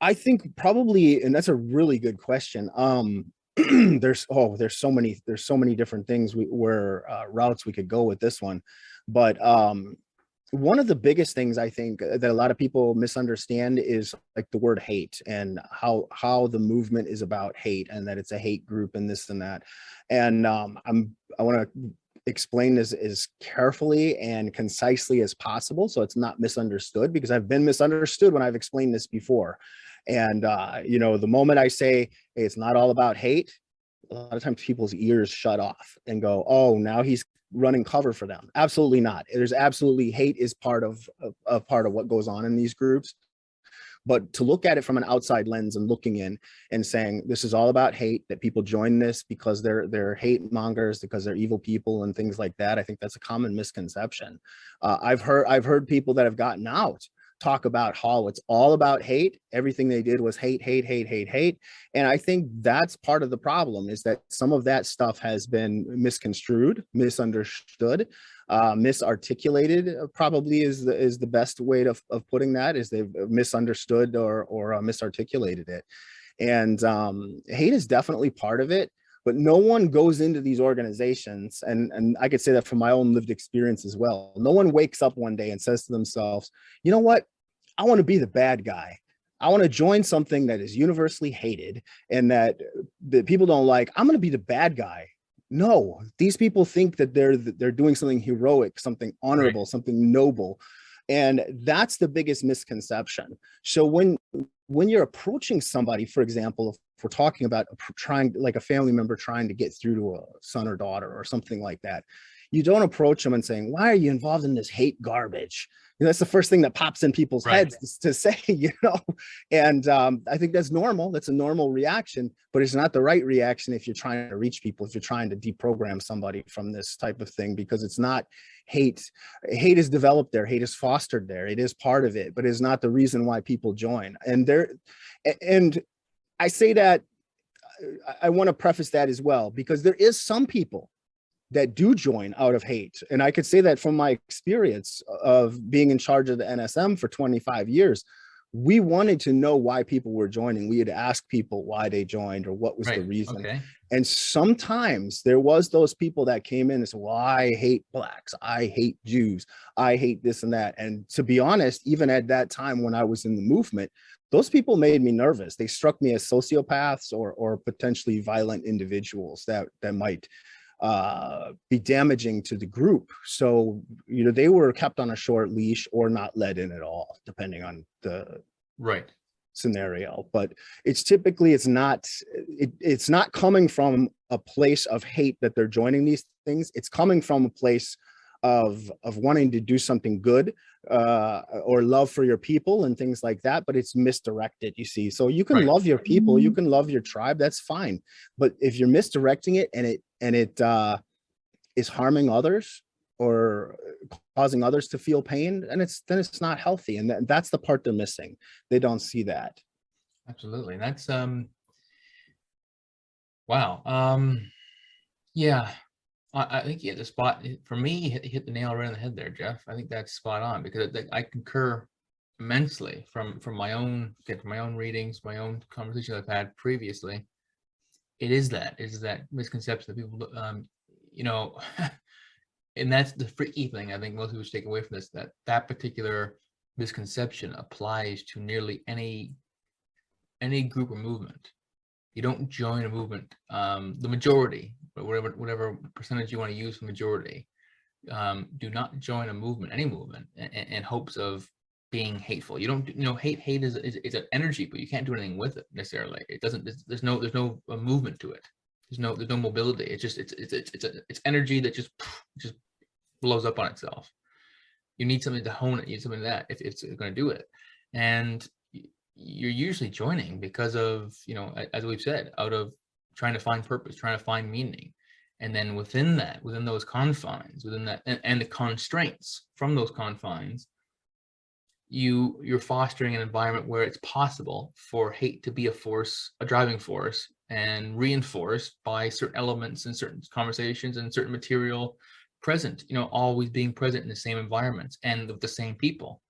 I think probably, and that's a really good question. There's so many different things where routes we could go with this one, but one of the biggest things I think that a lot of people misunderstand is like the word hate and how the movement is about hate and that it's a hate group and this and that. And I want to explain this as carefully and concisely as possible so it's not misunderstood, because I've been misunderstood when I've explained this before. And the moment I say, hey, it's not all about hate, a lot of times people's ears shut off and go, oh, now he's running cover for them. Absolutely not. There's absolutely, hate is part of what goes on in these groups. But to look at it from an outside lens and looking in and saying this is all about hate, that people join this because they're hate mongers, because they're evil people and things like that, I think that's a common misconception. I've heard people that have gotten out talk about how it's all about hate. Everything they did was hate, hate, hate, hate, hate. And I think that's part of the problem, is that some of that stuff has been misconstrued, misunderstood, misarticulated, probably is the best way of putting that, is they've misunderstood or misarticulated it. And hate is definitely part of it, but no one goes into these organizations, and I could say that from my own lived experience as well. No one wakes up one day and says to themselves, you know what, I want to be the bad guy. I want to join something that is universally hated and that people don't like. I'm going to be the bad guy. No, these people think that they're doing something heroic, something Right. honorable, something noble. And that's the biggest misconception. So when you're approaching somebody, for example, if we're talking about trying, like a family member trying to get through to a son or daughter or something like that, you don't approach them and saying, why are you involved in this hate garbage? That's the first thing that pops in people's Right. heads to say, and I think that's normal. That's a normal reaction, but it's not the right reaction if you're trying to reach people, if you're trying to deprogram somebody from this type of thing, because it's not hate. Hate is developed there, hate is fostered there, it is part of it, but it's not the reason why people join. And I say that, I want to preface that as well, because there is some people that do join out of hate. And I could say that from my experience of being in charge of the NSM for 25 years. We wanted to know why people were joining. We had asked people why they joined or what was the Right. reason. Okay. And sometimes there was those people that came in and said, well, I hate blacks, I hate Jews, I hate this and that. And to be honest, even at that time when I was in the movement, those people made me nervous. They struck me as sociopaths or potentially violent individuals that might be damaging to the group. So, they were kept on a short leash or not let in at all, depending on the Right. scenario. But it's not coming from a place of hate that they're joining these things. It's coming from a place of wanting to do something good, or love for your people and things like that, but it's misdirected, you see. So you can Right. love your people, you can love your tribe, that's fine. But if you're misdirecting it and it is harming others or causing others to feel pain, and then it's not healthy. And that's the part they're missing. They don't see that. Absolutely. That's wow. Yeah. I think you hit the spot for me. You hit the nail right on the head there, Jeff. I think that's spot on because I concur immensely from my own from my own readings, my own conversations I've had previously. It is that misconception that people, you know, and that's the freaky thing. I think most people should take away from this, that particular misconception applies to nearly any group or movement. You don't join a movement, the majority, but whatever percentage you want to use for majority, do not join a movement, any movement, in hopes of being hateful. You don't, hate is an energy, but you can't do anything with it necessarily. It doesn't. There's no movement to it. There's no mobility. It's just it's energy that just blows up on itself. You need something to hone it. You need something that if it's going to do it, and you're usually joining because of, as we've said, out of trying to find purpose, trying to find meaning. And then within those confines, within that, and the constraints from those confines, you're fostering an environment where it's possible for hate to be a driving force, and reinforced by certain elements and certain conversations and certain material present, always being present in the same environments and with the same people.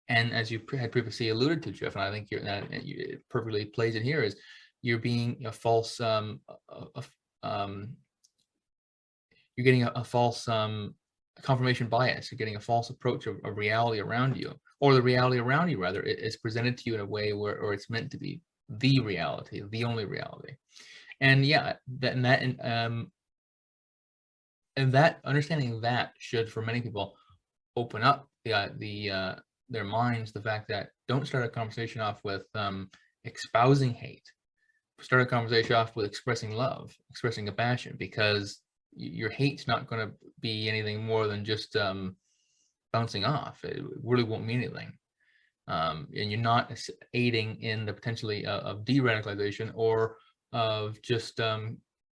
And as you had previously alluded to, Jeff, and I think it perfectly plays in here, is you're being a false, you're getting a false confirmation bias. You're getting a false approach of reality around you, or the reality around you, rather, is presented to you in a way where, or it's meant to be the reality, the only reality. And yeah, and that understanding that should, for many people, open up their minds. The fact that don't start a conversation off with espousing hate. Start a conversation off with expressing love, expressing compassion, because your hate's not going to be anything more than just bouncing off. It really won't mean anything. And you're not aiding in the potentially of de-radicalization, or of just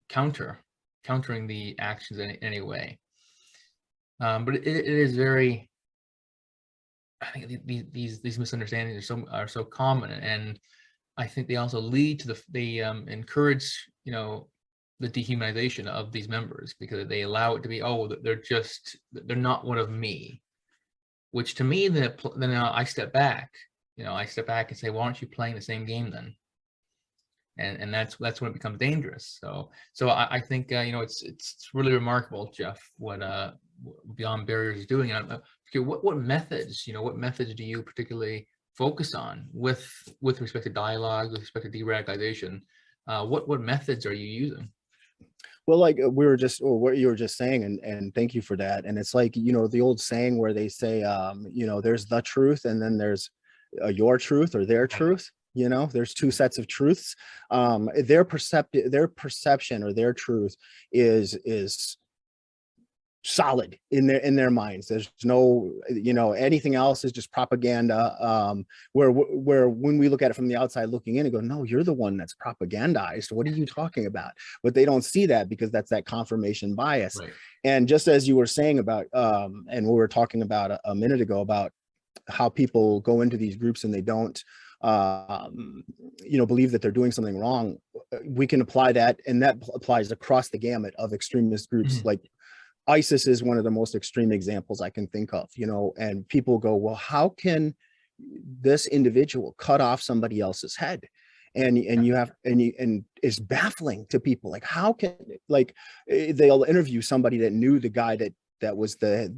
countering the actions in any way. But it is very, I think these misunderstandings are so common, and I think they also lead to they encourage, the dehumanization of these members, because they allow it to be, oh, they're not one of me, which to me, then I step back, and say, why aren't you playing the same game then? And that's when it becomes dangerous. So I think it's really remarkable, Jeff, what Beyond Barriers is doing. And what methods do you particularly focus on with respect to dialogue, with respect to de-radicalization? What methods are you using? Well, like what you were just saying, and thank you for that. And it's like, the old saying where they say, there's the truth, and then there's your truth or their truth. There's two sets of truths. Their perception or their truth is solid in their minds. There's no, anything else is just propaganda. Where when we look at it from the outside looking in and go, no, you're the one that's propagandized. What are you talking about? But they don't see that, because that's that confirmation bias. Right. And just as you were saying about, and we were talking about a minute ago about how people go into these groups and they don't, believe that they're doing something wrong. We can apply that, and that applies across the gamut of extremist groups. Mm-hmm. Like ISIS is one of the most extreme examples I can think of, and people go, well, how can this individual cut off somebody else's head? And it's baffling to people. Like, how can, they'll interview somebody that knew the guy that was the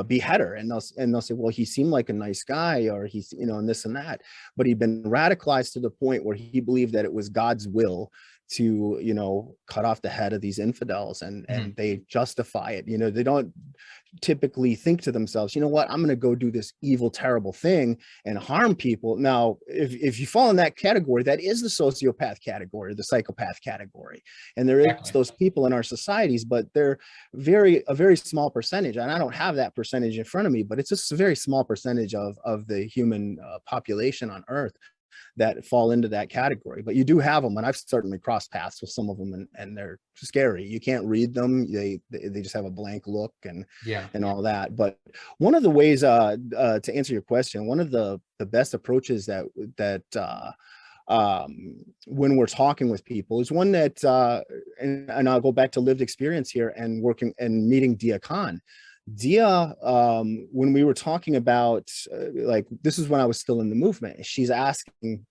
beheader, and they'll say, well, he seemed like a nice guy, or he's, and this and that, but he'd been radicalized to the point where he believed that it was God's will to, cut off the head of these infidels, and they justify it. They don't typically think to themselves, you know what, I'm going to go do this evil, terrible thing and harm people. Now, if you fall in that category, that is the sociopath category, the psychopath category. And there is those people in our societies, but they're a very small percentage. And I don't have that percentage in front of me, but it's just a very small percentage of the human population on Earth that fall into that category. But you do have them, and I've certainly crossed paths with some of them, and they're scary. You can't read them. They just have a blank look and all that. But one of the ways to answer your question, one of the best approaches that when we're talking with people is one that and I'll go back to lived experience here and working and meeting Dia Khan. Dia, when we were talking about, this is when I was still in the movement, she's asking,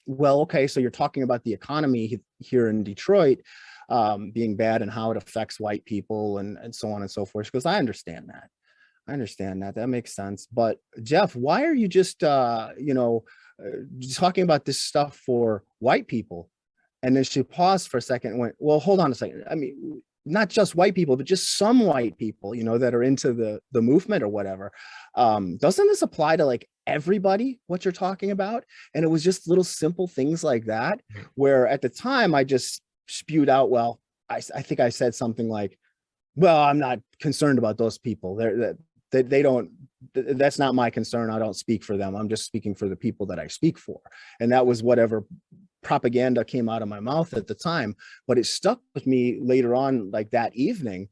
well, okay, so you're talking about the economy here in Detroit being bad and how it affects white people and so on and so forth. She goes, I understand that. That makes sense. But Jeff, why are you just, talking about this stuff for white people? And then she paused for a second and went, well, hold on a second. I mean, not just white people, but just some white people, that are into the movement or whatever. Doesn't this apply to everybody, what you're talking about? And it was just little simple things like that, where at the time I just spewed out, well, I think I said something like, well, I'm not concerned about those people. They don't, that's not my concern. I don't speak for them. I'm just speaking for the people that I speak for. And that was whatever propaganda came out of my mouth at the time, but it stuck with me later on, that evening.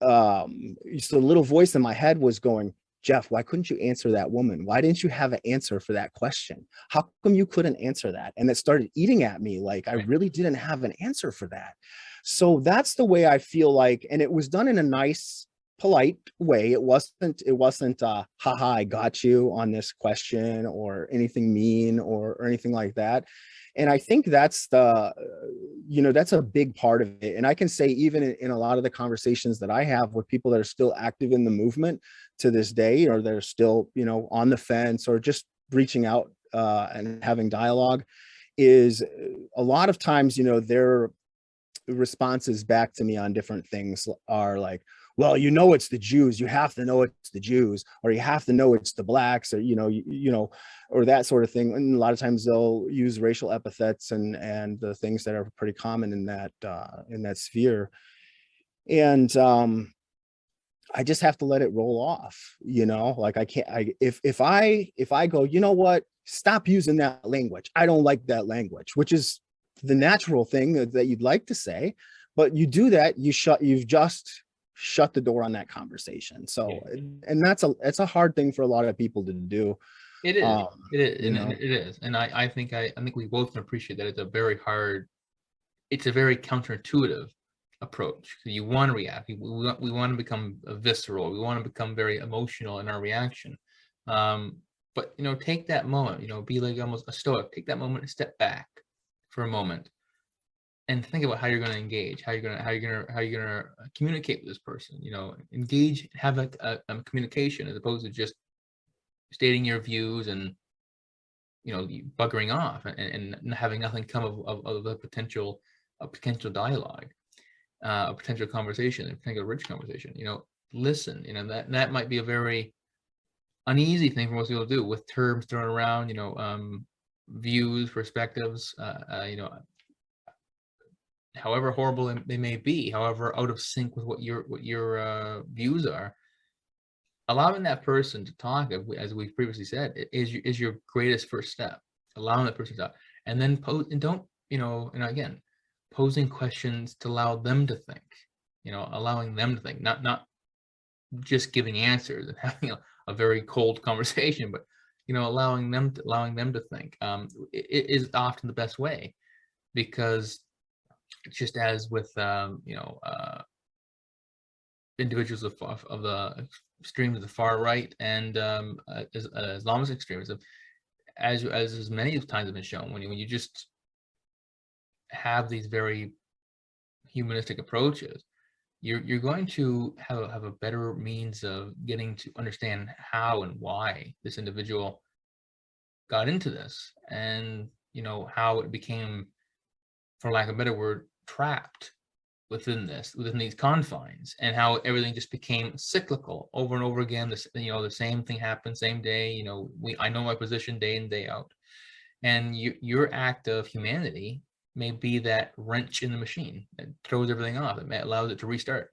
So the little voice in my head was going, Jeff, why couldn't you answer that woman? Why didn't you have an answer for that question? How come you couldn't answer that? And it started eating at me. I really didn't have an answer for that. So that's the way I feel like, and it was done in a nice, polite way. It wasn't haha, I got you on this question or anything mean or anything like that. And I think that's that's a big part of it. And I can say even in a lot of the conversations that I have with people that are still active in the movement to this day, or they're still, on the fence or just reaching out and having dialogue, is a lot of times, their responses back to me on different things are like, well, it's the Jews, you have to know it's the Jews, or you have to know it's the blacks, or or that sort of thing. And a lot of times they'll use racial epithets and the things that are pretty common in that sphere. And I just have to let it roll off, like I can't, if I go, what, stop using that language, I don't like that language, which is the natural thing that you'd like to say, but you do that, you've just shut the door on that conversation. So, Yeah. and that's a hard thing for a lot of people to do. It is. It is. you And know. it is. And I think we both can appreciate that it's a very counterintuitive approach. You want to react. We want to become visceral. We want to become very emotional in our reaction. But take that moment. Be like almost a stoic. Take that moment and step back for a moment, and think about how you're going to engage. How you're going to communicate with this person. Engage. Have a communication as opposed to just stating your views and buggering off and having nothing come of a potential dialogue, a potential conversation, a potential rich conversation. Listen. That might be a very uneasy thing for most people to do, with terms thrown around. Views, perspectives. However horrible they may be, however out of sync with what your views are. Allowing that person to talk, as we've previously said, is your greatest first step. Allowing that person to talk, and then again, posing questions to allow them to think. Allowing them to think, not just giving answers and having a very cold conversation, but allowing them to think. It is often the best way, because just as with individuals of the extremes of the far right and Islamist extremism, as many times have been shown, when you just have these very humanistic approaches, you're going to have a better means of getting to understand how and why this individual got into this, and how it became, for lack of a better word, trapped within these confines, and how everything just became cyclical over and over again. The same thing happened, same day. I know my position day in, day out, and your act of humanity may be that wrench in the machine that throws everything off. It allows it to restart.